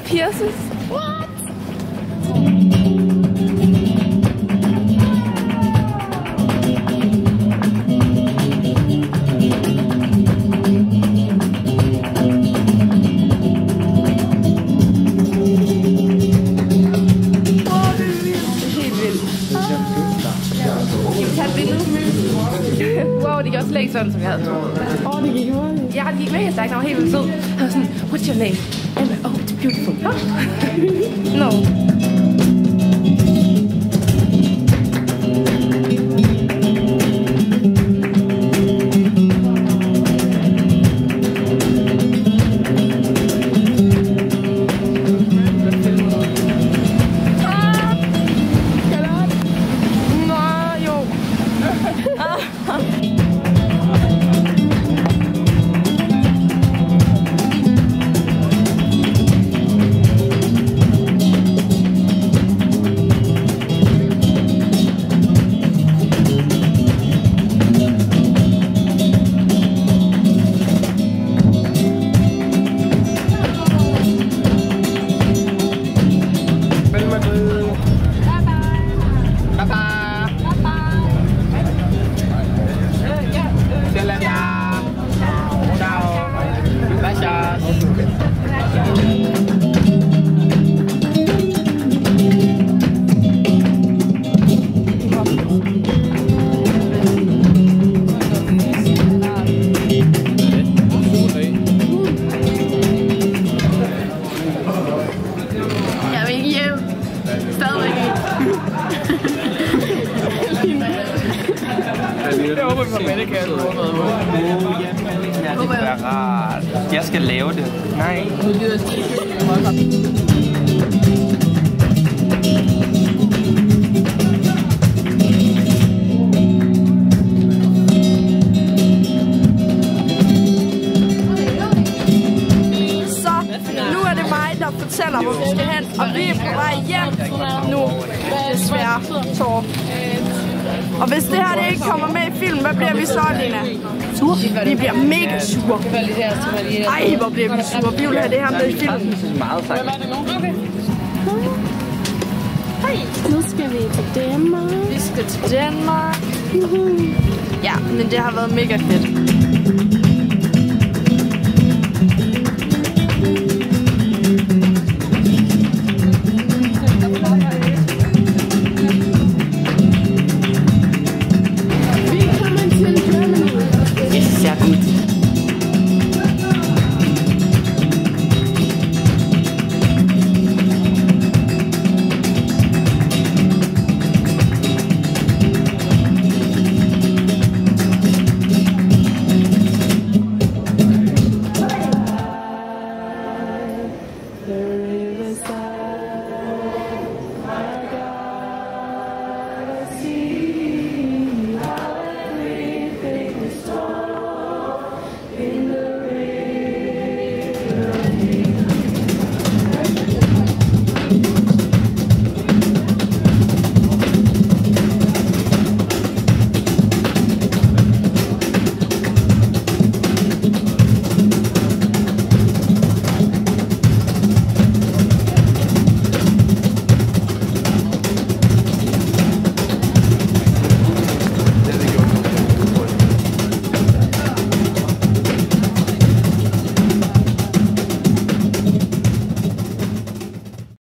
pierces. What? Wow, det gik også slet ikke sådan, som jeg havde troet. Det gik hurtigt. Ja, det gik mega stærkt. Han var helt vildt sød. Han var sådan, what's your name? And I'm like, oh, it's beautiful. No. Jeg håber, vi får mandekast. Det kunne være rart. Jeg skal lave det. Nej. Nu er det mig, der fortæller, hvor vi skal hen, og vi er på vej hjem nu, desværre, Tor. Og hvis det her det ikke kommer med i filmen, hvad bliver vi så, Lina? Sur? Vi bliver mega sure. Ej, hvor bliver vi sure. Vi vil have det her med i filmen. Okay. Hej. Nu skal vi til Danmark. Vi skal til Danmark. Ja, men det har været mega fedt. Sehr gut.